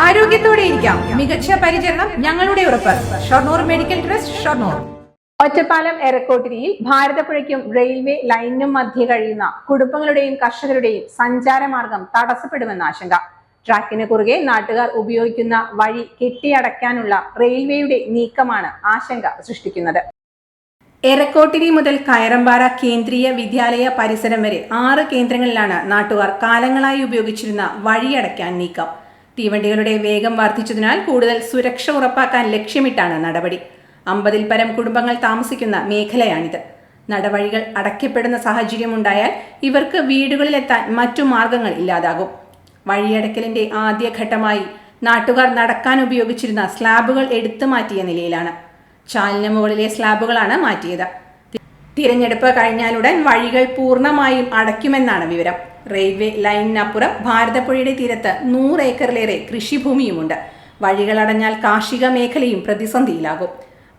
ആരോഗ്യത്തോടെ ഇരിക്കാം. മികച്ച പരിചരണം ഞങ്ങളുടെ ഉറപ്പ്. Shoranur medical trust, Shoranur. ഒറ്റപ്പാലം എരക്കോട്ടിരിയിൽ ഭാരതപ്പുഴയ്ക്കും റെയിൽവേ ലൈനിനും മധ്യ കഴിയുന്ന കുടുംബങ്ങളുടെയും കർഷകരുടെയും സഞ്ചാരമാർഗം തടസ്സപ്പെടുമെന്ന ആശങ്ക. ട്രാക്കിന് കുറുകെ നാട്ടുകാർ ഉപയോഗിക്കുന്ന വഴി കെട്ടിയടയ്ക്കാനുള്ള റെയിൽവേയുടെ നീക്കമാണ് ആശങ്ക സൃഷ്ടിക്കുന്നത്. എരക്കോട്ടിരി മുതൽ കയറമ്പാറ കേന്ദ്രീയ വിദ്യാലയ പരിസരം വരെ 6 കേന്ദ്രങ്ങളിലാണ് നാട്ടുകാർ കാലങ്ങളായി ഉപയോഗിച്ചിരുന്ന വഴിയടയ്ക്കാൻ നീക്കം. തീവണ്ടികളുടെ വേഗം വർദ്ധിച്ചതിനാൽ കൂടുതൽ സുരക്ഷ ഉറപ്പാക്കാൻ ലക്ഷ്യമിട്ടാണ് നടപടി. 50-ൽ പരം കുടുംബങ്ങൾ താമസിക്കുന്ന മേഖലയാണിത്. നടവഴികൾ അടയ്ക്കപ്പെടുന്ന സാഹചര്യമുണ്ടായാൽ ഇവർക്ക് വീടുകളിലെത്താൻ മറ്റു മാർഗങ്ങൾ ഇല്ലാതാകും. വഴിയടയ്ക്കലിന്റെ ആദ്യഘട്ടമായി നാട്ടുകാർ നടക്കാൻ ഉപയോഗിച്ചിരുന്ന സ്ലാബുകൾ എടുത്തു മാറ്റിയ നിലയിലാണ്. ചാലിന് മുകളിലെ സ്ലാബുകളാണ് മാറ്റിയത്. തിരഞ്ഞെടുപ്പ് കഴിഞ്ഞാലുടൻ വഴികൾ പൂർണ്ണമായും അടയ്ക്കുമെന്നാണ് വിവരം. റെയിൽവേ ലൈനിനപ്പുറം ഭാരതപ്പുഴയുടെ തീരത്ത് 100 ഏക്കറിലേറെ കൃഷിഭൂമിയുമുണ്ട്. വഴികൾ അടഞ്ഞാൽ കാർഷിക മേഖലയും പ്രതിസന്ധിയിലാകും.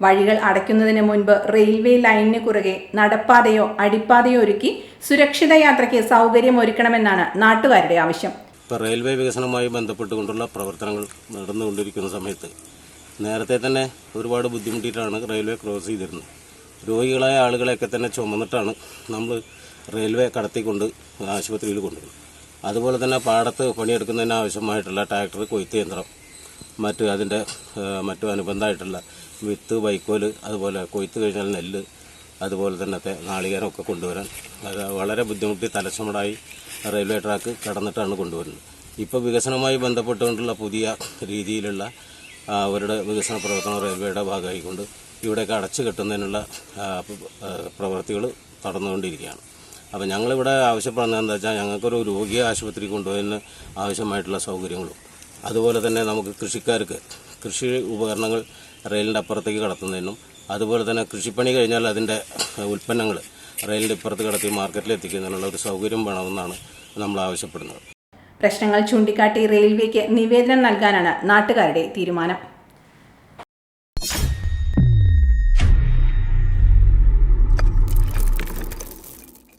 വഴികൾ അടയ്ക്കുന്നതിന് മുൻപ് റെയിൽവേ ലൈനിന് കുറുകെ നടപ്പാതയോ അടിപ്പാതയോ ഒരുക്കി സുരക്ഷിത യാത്രയ്ക്ക് സൗകര്യമൊരുക്കണമെന്നാണ് നാട്ടുകാരുടെ ആവശ്യം. ഇപ്പോൾ റെയിൽവേ വികസനവുമായി ബന്ധപ്പെട്ടുകൊണ്ടുള്ള പ്രവർത്തനങ്ങൾ നടന്നുകൊണ്ടിരിക്കുന്ന സമയത്ത് നേരത്തെ തന്നെ ഒരുപാട് ബുദ്ധിമുട്ടിയിട്ടാണ് റെയിൽവേ ക്രോസ് ചെയ്തിരുന്നത്. രോഗികളായ ആളുകളെയൊക്കെ തന്നെ ചുമന്നിട്ടാണ് നമ്മൾ റെയിൽവേ കടത്തിക്കൊണ്ട് ആശുപത്രിയിൽ കൊണ്ടുവരുന്നത്. അതുപോലെ തന്നെ പാടത്ത് പണിയെടുക്കുന്നതിന് ആവശ്യമായിട്ടുള്ള ട്രാക്ടർ, കൊയ്ത്ത് യന്ത്രം, മറ്റു അനുബന്ധമായിട്ടുള്ള വിത്ത്, വൈക്കോല്, അതുപോലെ കൊയ്ത്ത് കഴിഞ്ഞാൽ നെല്ല്, അതുപോലെ തന്നെ നാളികേരമൊക്കെ കൊണ്ടുവരാൻ വളരെ ബുദ്ധിമുട്ടി തലച്ചുമടായി റെയിൽവേ ട്രാക്ക് കടന്നിട്ടാണ് കൊണ്ടുവരുന്നത്. ഇപ്പോൾ വികസനവുമായി ബന്ധപ്പെട്ടുകൊണ്ടുള്ള പുതിയ രീതിയിലുള്ള അവരുടെ വികസന പ്രവർത്തനം റെയിൽവേയുടെ ഭാഗമായിക്കൊണ്ട് ഇവിടെയൊക്കെ അടച്ചു കെട്ടുന്നതിനുള്ള പ്രവൃത്തികൾ നടന്നുകൊണ്ടിരിക്കുകയാണ്. അപ്പോൾ ഞങ്ങളിവിടെ ആവശ്യപ്പെടുന്നത് എന്താ വെച്ചാൽ ഞങ്ങൾക്കൊരു രോഗിയെ ആശുപത്രി കൊണ്ടുപോയതിന് ആവശ്യമായിട്ടുള്ള സൗകര്യങ്ങളും, അതുപോലെ തന്നെ നമുക്ക് കൃഷിക്കാർക്ക് കൃഷി ഉപകരണങ്ങൾ റെയിലിൻ്റെ അപ്പുറത്തേക്ക് കടത്തുന്നതിനും, അതുപോലെ തന്നെ കൃഷിപ്പണി കഴിഞ്ഞാൽ അതിൻ്റെ ഉൽപ്പന്നങ്ങൾ റെയിലിൻ്റെ ഇപ്പുറത്ത് കടത്തി മാർക്കറ്റിൽ എത്തിക്കുന്നതിനുള്ള ഒരു സൗകര്യം വേണമെന്നാണ് നമ്മൾ ആവശ്യപ്പെടുന്നത്. പ്രശ്നങ്ങൾ ചൂണ്ടിക്കാട്ടി റെയിൽവേക്ക് നിവേദനം നൽകാനാണ് നാട്ടുകാരുടെ തീരുമാനം.